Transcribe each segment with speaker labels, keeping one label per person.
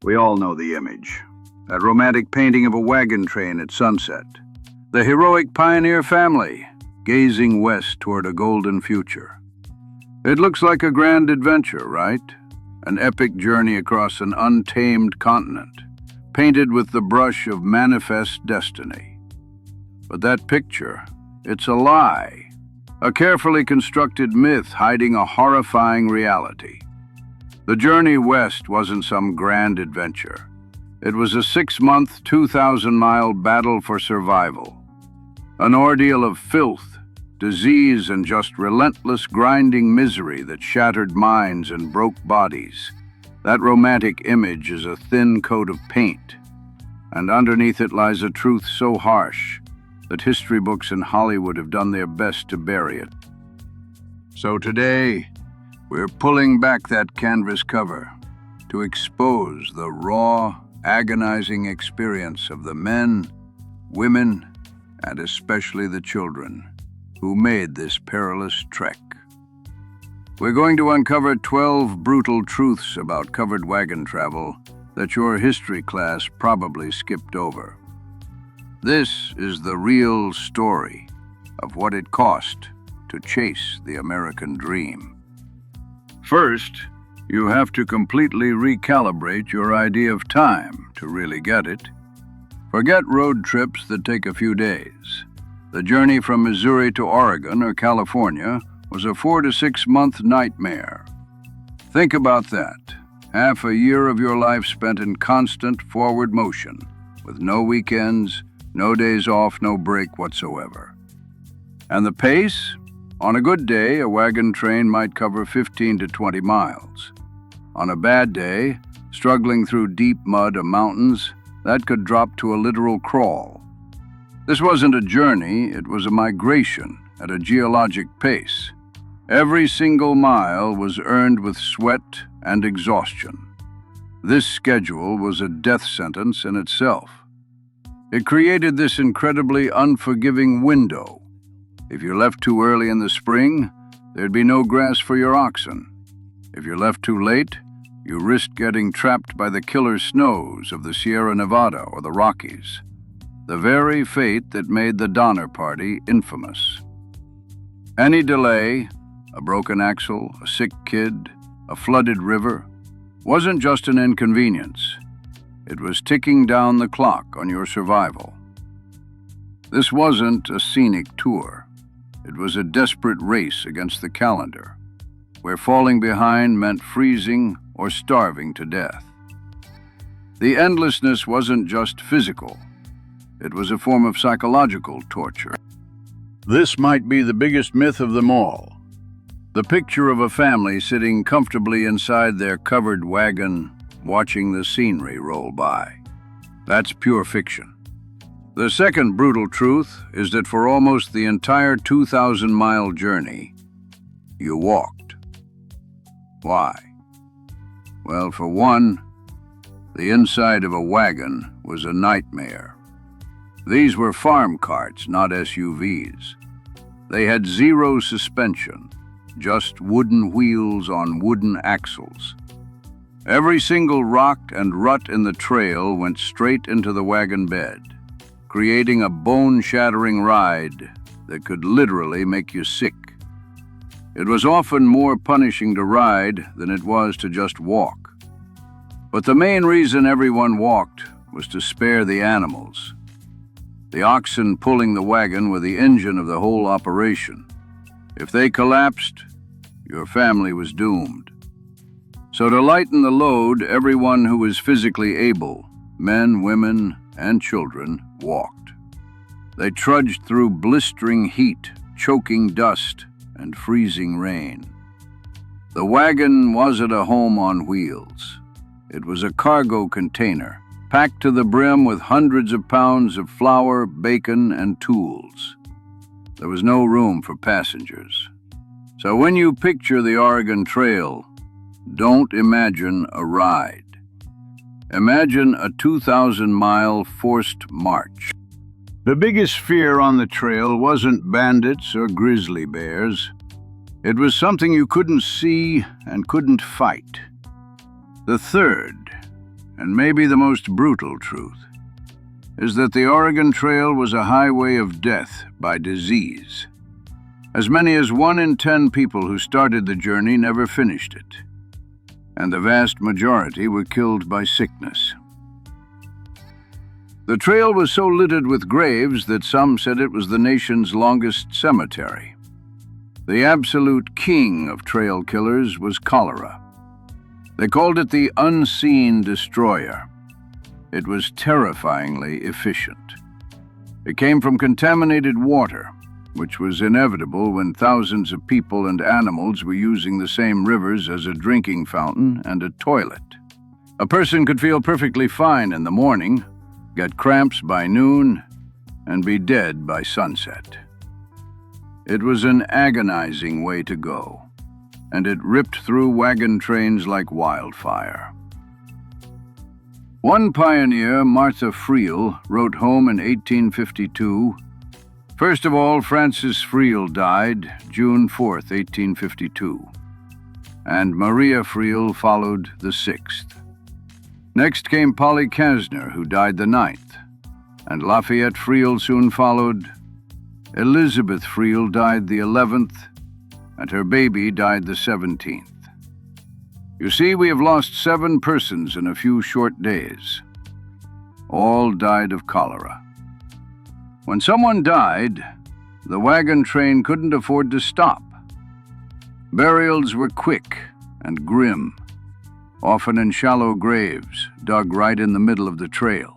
Speaker 1: We all know the image. That romantic painting of a wagon train at sunset. The heroic pioneer family, gazing west toward a golden future. It looks like a grand adventure, right? An epic journey across an untamed continent, painted with the brush of manifest destiny. But that picture, it's a lie. A carefully constructed myth hiding a horrifying reality. The journey west wasn't some grand adventure. It was a 6-month, 2,000-mile battle for survival. An ordeal of filth, disease, and just relentless grinding misery that shattered minds and broke bodies. That romantic image is a thin coat of paint, and underneath it lies a truth so harsh that history books in Hollywood have done their best to bury it. So today, we're pulling back that canvas cover to expose the raw, agonizing experience of the men, women, and especially the children who made this perilous trek. We're going to uncover 12 brutal truths about covered wagon travel that your history class probably skipped over. This is the real story of what it cost to chase the American dream. First, you have to completely recalibrate your idea of time to really get it. Forget road trips that take a few days. The journey from Missouri to Oregon or California was a 4 to 6 month nightmare. Think about that. Half a year of your life spent in constant forward motion, with no weekends, no days off, no break whatsoever. And the pace? On a good day, a wagon train might cover 15 to 20 miles. On a bad day, struggling through deep mud or mountains, that could drop to a literal crawl. This wasn't a journey, it was a migration at a geologic pace. Every single mile was earned with sweat and exhaustion. This schedule was a death sentence in itself. It created this incredibly unforgiving window. If you left too early in the spring, there'd be no grass for your oxen. If you left too late, you risked getting trapped by the killer snows of the Sierra Nevada or the Rockies. The very fate that made the Donner Party infamous. Any delay, a broken axle, a sick kid, a flooded river, wasn't just an inconvenience. It was ticking down the clock on your survival. This wasn't a scenic tour. It was a desperate race against the calendar, where falling behind meant freezing or starving to death. The endlessness wasn't just physical. It was a form of psychological torture. This might be the biggest myth of them all. The picture of a family sitting comfortably inside their covered wagon, watching the scenery roll by. That's pure fiction. The second brutal truth is that for almost the entire 2,000-mile journey, you walked. Why? Well, for one, the inside of a wagon was a nightmare. These were farm carts, not SUVs. They had zero suspension, just wooden wheels on wooden axles. Every single rock and rut in the trail went straight into the wagon bed, creating a bone-shattering ride that could literally make you sick. It was often more punishing to ride than it was to just walk. But the main reason everyone walked was to spare the animals. The oxen pulling the wagon were the engine of the whole operation. If they collapsed, your family was doomed. So to lighten the load, everyone who was physically able, men, women, and children, walked. They trudged through blistering heat, choking dust, and freezing rain. The wagon wasn't a home on wheels. It was a cargo container, packed to the brim with hundreds of pounds of flour, bacon, and tools. There was no room for passengers. So when you picture the Oregon Trail, don't imagine a ride. Imagine a 2,000-mile forced march. The biggest fear on the trail wasn't bandits or grizzly bears. It was something you couldn't see and couldn't fight. The third, and maybe the most brutal truth, is that the Oregon Trail was a highway of death by disease. As many as 1 in 10 people who started the journey never finished it, and the vast majority were killed by sickness. The trail was so littered with graves that some said it was the nation's longest cemetery. The absolute king of trail killers was cholera. They called it the unseen destroyer. It was terrifyingly efficient. It came from contaminated water, which was inevitable when thousands of people and animals were using the same rivers as a drinking fountain and a toilet. A person could feel perfectly fine in the morning, get cramps by noon, and be dead by sunset. It was an agonizing way to go, and it ripped through wagon trains like wildfire. One pioneer, Martha Friel, wrote home in 1852, "First of all, Francis Friel died June 4th, 1852, and Maria Friel followed the 6th. Next came Polly Kasner, who died the 9th, and Lafayette Friel soon followed. Elizabeth Friel died the 11th, and her baby died the 17th. You see, we have lost 7 persons in a few short days. All died of cholera. When someone died, the wagon train couldn't afford to stop. Burials were quick and grim, often in shallow graves dug right in the middle of the trail.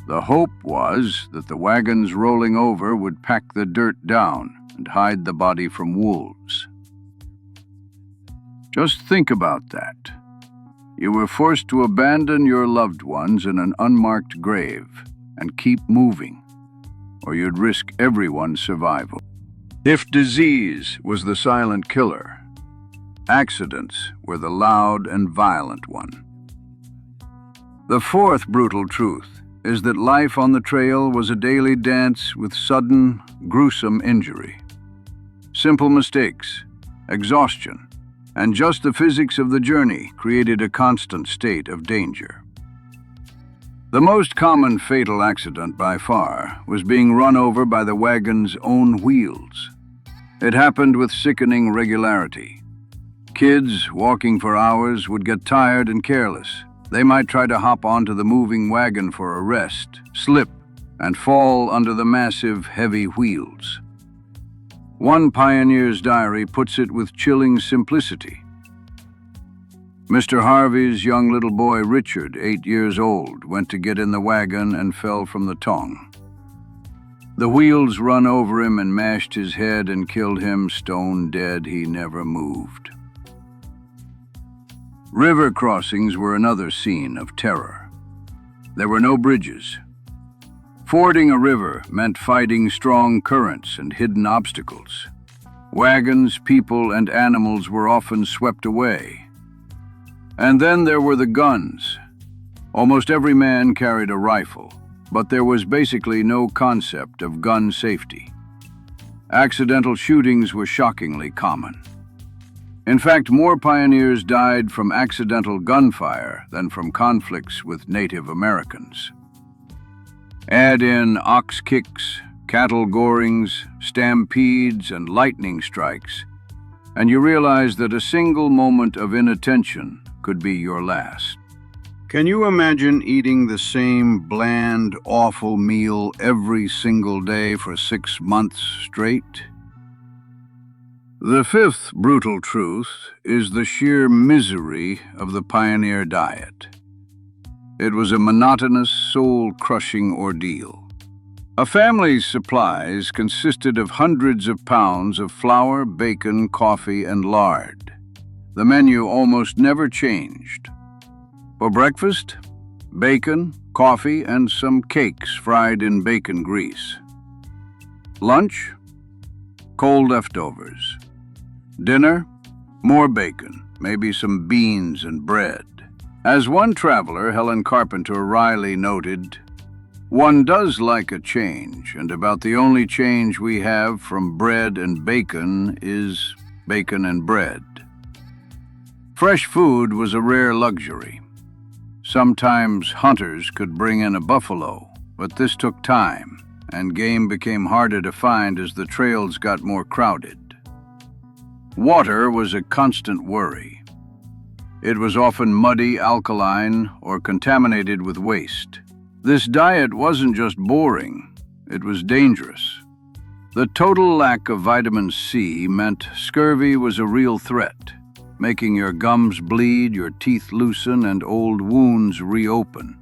Speaker 1: The hope was that the wagons rolling over would pack the dirt down and hide the body from wolves. Just think about that. You were forced to abandon your loved ones in an unmarked grave and keep moving, or you'd risk everyone's survival. If disease was the silent killer, accidents were the loud and violent one. The fourth brutal truth is that life on the trail was a daily dance with sudden, gruesome injury. Simple mistakes, exhaustion, and just the physics of the journey created a constant state of danger. The most common fatal accident by far was being run over by the wagon's own wheels. It happened with sickening regularity. Kids walking for hours would get tired and careless. They might try to hop onto the moving wagon for a rest, slip, and fall under the massive, heavy wheels. One pioneer's diary puts it with chilling simplicity. Mr. Harvey's young little boy Richard, 8 years old, went to get in the wagon and fell from the tongue. The wheels run over him and mashed his head and killed him stone dead. He never moved. River crossings were another scene of terror. There were no bridges. Fording a river meant fighting strong currents and hidden obstacles. Wagons, people, and animals were often swept away. And then there were the guns. Almost every man carried a rifle, but there was basically no concept of gun safety. Accidental shootings were shockingly common. In fact, more pioneers died from accidental gunfire than from conflicts with Native Americans. Add in ox kicks, cattle gorings, stampedes, and lightning strikes, and you realize that a single moment of inattention could be your last. Can you imagine eating the same bland, awful meal every single day for 6 months straight? The fifth brutal truth is the sheer misery of the pioneer diet. It was a monotonous, soul-crushing ordeal. A family's supplies consisted of hundreds of pounds of flour, bacon, coffee, and lard. The menu almost never changed. For breakfast, bacon, coffee, and some cakes fried in bacon grease. Lunch, cold leftovers. Dinner, more bacon, maybe some beans and bread. As one traveler, Helen Carpenter Riley, noted, "One does like a change, and about the only change we have from bread and bacon is bacon and bread." Fresh food was a rare luxury. Sometimes hunters could bring in a buffalo, but this took time, and game became harder to find as the trails got more crowded. Water was a constant worry. It was often muddy, alkaline, or contaminated with waste. This diet wasn't just boring, it was dangerous. The total lack of vitamin C meant scurvy was a real threat, making your gums bleed, your teeth loosen, and old wounds reopen.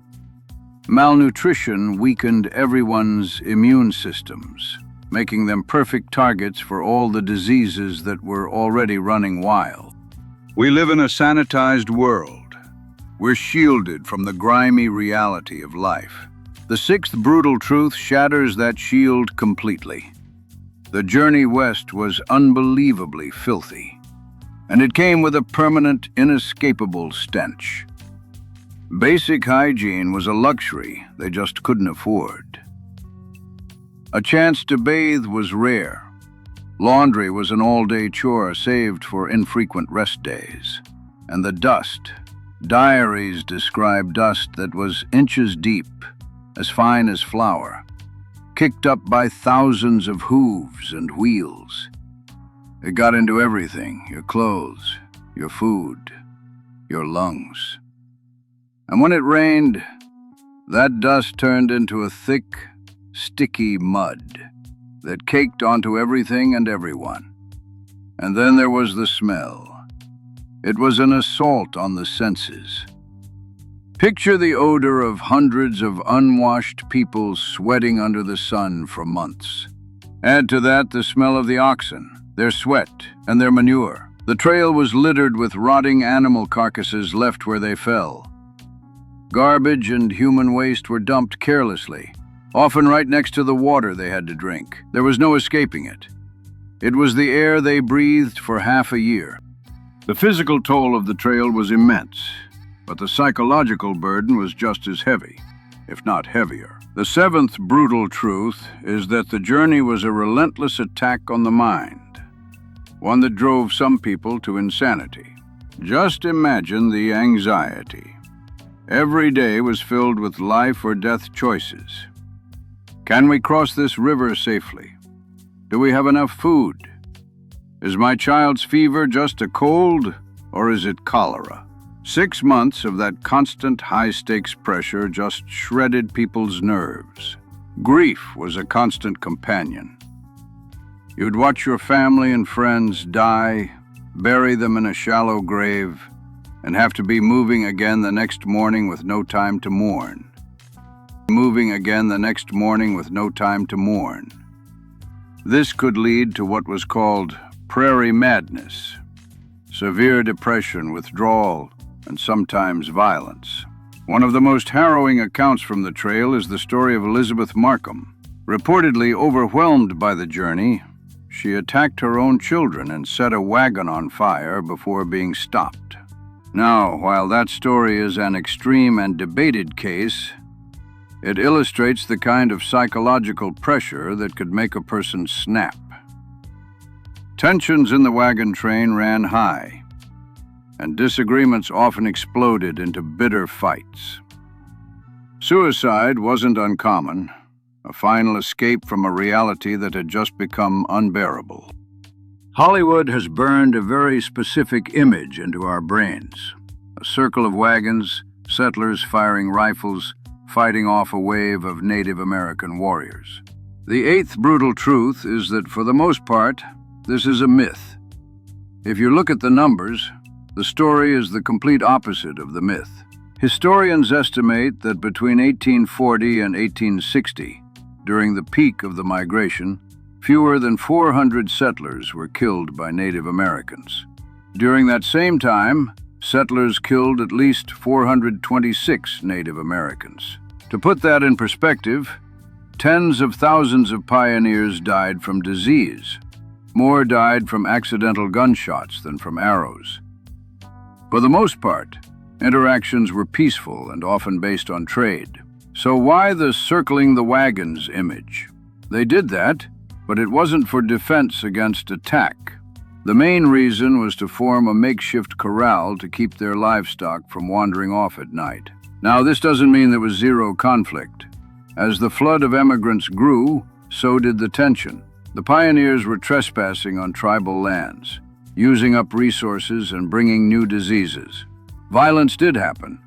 Speaker 1: Malnutrition weakened everyone's immune systems, making them perfect targets for all the diseases that were already running wild. We live in a sanitized world. We're shielded from the grimy reality of life. The sixth brutal truth shatters that shield completely. The journey west was unbelievably filthy, and it came with a permanent, inescapable stench. Basic hygiene was a luxury they just couldn't afford. A chance to bathe was rare. Laundry was an all-day chore saved for infrequent rest days. And the dust. Diaries describe dust that was inches deep, as fine as flour, kicked up by thousands of hooves and wheels. It got into everything, your clothes, your food, your lungs. And when it rained, that dust turned into a thick, sticky mud that caked onto everything and everyone. And then there was the smell. It was an assault on the senses. Picture the odor of hundreds of unwashed people sweating under the sun for months. Add to that the smell of the oxen, their sweat, and their manure. The trail was littered with rotting animal carcasses left where they fell. Garbage and human waste were dumped carelessly, often right next to the water they had to drink. There was no escaping it. It was the air they breathed for half a year. The physical toll of the trail was immense, but the psychological burden was just as heavy, if not heavier. The seventh brutal truth is that the journey was a relentless attack on the mind, one that drove some people to insanity. Just imagine the anxiety. Every day was filled with life or death choices. Can we cross this river safely? Do we have enough food? Is my child's fever just a cold, or is it cholera? 6 months of that constant high-stakes pressure just shredded people's nerves. Grief was a constant companion. You'd watch your family and friends die, bury them in a shallow grave, and have to be moving again the next morning with no time to mourn. This could lead to what was called prairie madness, severe depression, withdrawal, and sometimes violence. One of the most harrowing accounts from the trail is the story of Elizabeth Markham. Reportedly overwhelmed by the journey, she attacked her own children and set a wagon on fire before being stopped. Now, while that story is an extreme and debated case, it illustrates the kind of psychological pressure that could make a person snap. Tensions in the wagon train ran high, and disagreements often exploded into bitter fights. Suicide wasn't uncommon, a final escape from a reality that had just become unbearable. Hollywood has burned a very specific image into our brains. A circle of wagons, settlers firing rifles, fighting off a wave of Native American warriors. The eighth brutal truth is that for the most part, this is a myth. If you look at the numbers, the story is the complete opposite of the myth. Historians estimate that between 1840 and 1860, during the peak of the migration, fewer than 400 settlers were killed by Native Americans. During that same time, settlers killed at least 426 Native Americans. To put that in perspective, tens of thousands of pioneers died from disease. More died from accidental gunshots than from arrows. For the most part, interactions were peaceful and often based on trade. So why the circling the wagons image? They did that, but it wasn't for defense against attack. The main reason was to form a makeshift corral to keep their livestock from wandering off at night. Now, this doesn't mean there was zero conflict. As the flood of emigrants grew, so did the tension. The pioneers were trespassing on tribal lands, using up resources and bringing new diseases. Violence did happen,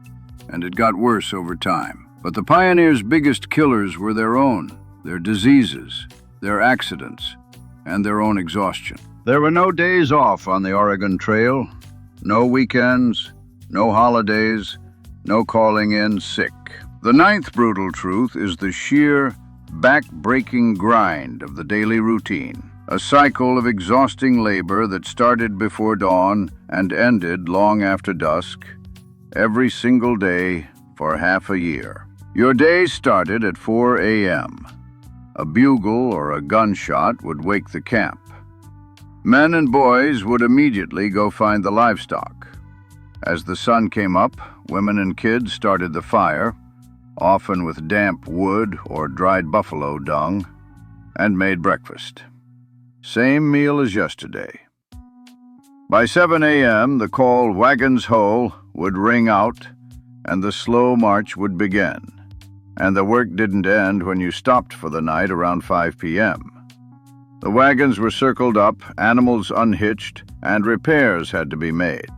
Speaker 1: and it got worse over time. But the pioneers' biggest killers were their diseases, their accidents, and their own exhaustion. There were no days off on the Oregon Trail, no weekends, no holidays, no calling in sick. The ninth brutal truth is the sheer, back-breaking grind of the daily routine, a cycle of exhausting labor that started before dawn and ended long after dusk, every single day for half a year. Your day started at 4 a.m. A bugle or a gunshot would wake the camp. Men and boys would immediately go find the livestock. As the sun came up, women and kids started the fire, often with damp wood or dried buffalo dung, and made breakfast. Same meal as yesterday. By 7 a.m., the call "Wagon's Ho" would ring out, and the slow march would begin. And the work didn't end when you stopped for the night around 5 p.m. The wagons were circled up, animals unhitched, and repairs had to be made.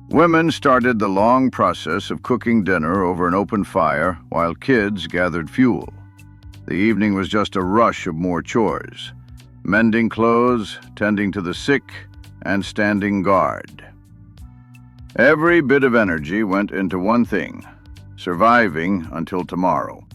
Speaker 1: Women started the long process of cooking dinner over an open fire while kids gathered fuel. The evening was just a rush of more chores: mending clothes, tending to the sick, and standing guard. Every bit of energy went into one thing: surviving until tomorrow.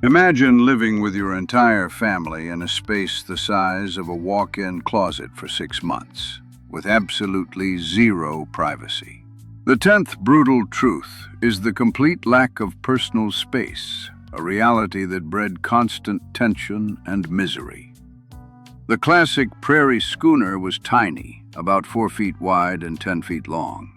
Speaker 1: Imagine living with your entire family in a space the size of a walk-in closet for 6 months, with absolutely zero privacy. The 10th brutal truth is the complete lack of personal space, a reality that bred constant tension and misery. The classic prairie schooner was tiny, about 4 feet wide and 10 feet long.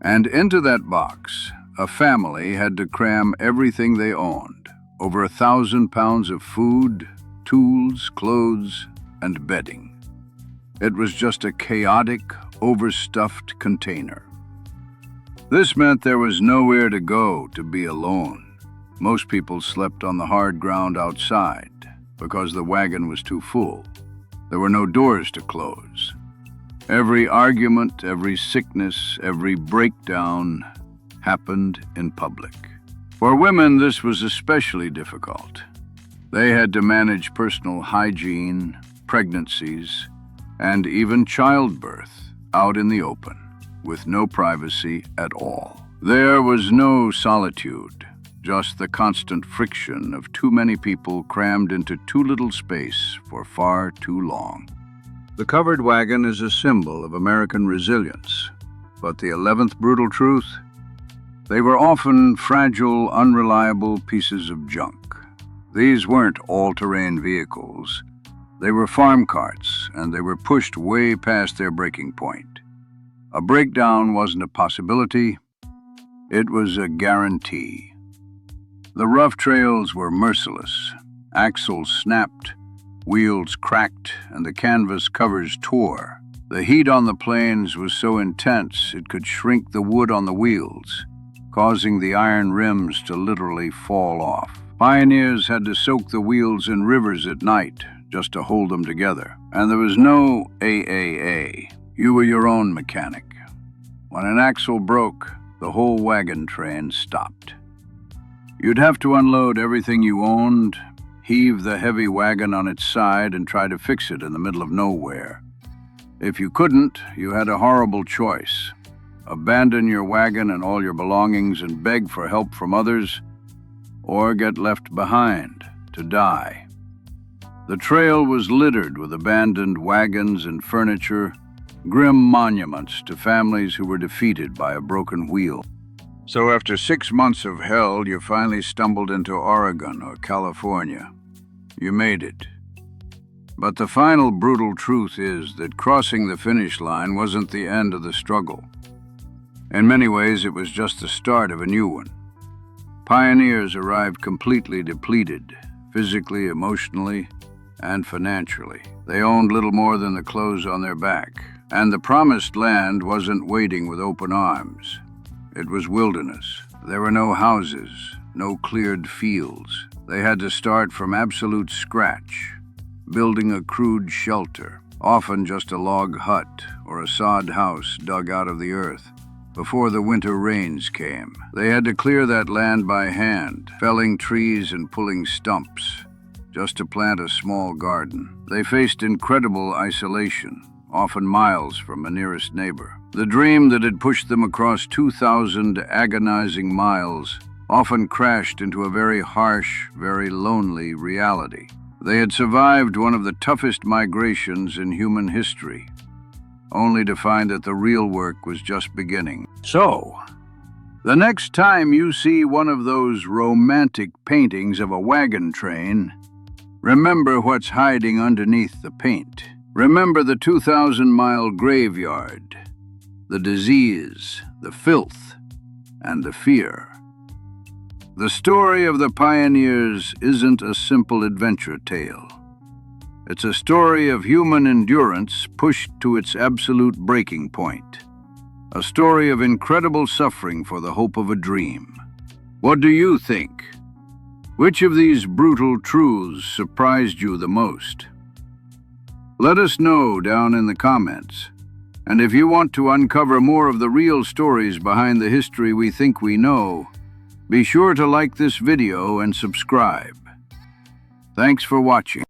Speaker 1: And into that box, a family had to cram everything they owned: over 1,000 pounds of food, tools, clothes, and bedding. It was just a chaotic, overstuffed container. This meant there was nowhere to go to be alone. Most people slept on the hard ground outside because the wagon was too full. There were no doors to close. Every argument, every sickness, every breakdown happened in public. For women, this was especially difficult. They had to manage personal hygiene, pregnancies, and even childbirth out in the open, with no privacy at all. There was no solitude, just the constant friction of too many people crammed into too little space for far too long. The covered wagon is a symbol of American resilience, but the 11th brutal truth? They were often fragile, unreliable pieces of junk. These weren't all-terrain vehicles. They were farm carts, and they were pushed way past their breaking point. A breakdown wasn't a possibility, it was a guarantee. The rough trails were merciless. Axles snapped, wheels cracked, and the canvas covers tore. The heat on the plains was so intense it could shrink the wood on the wheels, causing the iron rims to literally fall off. Pioneers had to soak the wheels in rivers at night just to hold them together. And there was no AAA. You were your own mechanic. When an axle broke, the whole wagon train stopped. You'd have to unload everything you owned, heave the heavy wagon on its side, and try to fix it in the middle of nowhere. If you couldn't, you had a horrible choice: abandon your wagon and all your belongings and beg for help from others, or get left behind to die. The trail was littered with abandoned wagons and furniture, grim monuments to families who were defeated by a broken wheel. So after 6 months of hell, you finally stumbled into Oregon or California. You made it. But the final brutal truth is that crossing the finish line wasn't the end of the struggle. In many ways, it was just the start of a new one. Pioneers arrived completely depleted, physically, emotionally, and financially. They owned little more than the clothes on their back. And the promised land wasn't waiting with open arms. It was wilderness, There were no houses, no cleared fields. They had to start from absolute scratch, building a crude shelter, often just a log hut or a sod house dug out of the earth. Before the winter rains came, they had to clear that land by hand, felling trees and pulling stumps, just to plant a small garden. They faced incredible isolation, often miles from a nearest neighbor. The dream that had pushed them across 2,000 agonizing miles often crashed into a very harsh, very lonely reality. They had survived one of the toughest migrations in human history, only to find that the real work was just beginning. So, the next time you see one of those romantic paintings of a wagon train, remember what's hiding underneath the paint. Remember the 2,000-mile graveyard, the disease, the filth, and the fear. The story of the pioneers isn't a simple adventure tale. It's a story of human endurance pushed to its absolute breaking point. A story of incredible suffering for the hope of a dream. What do you think? Which of these brutal truths surprised you the most? Let us know down in the comments. And if you want to uncover more of the real stories behind the history we think we know, be sure to like this video and subscribe. Thanks for watching.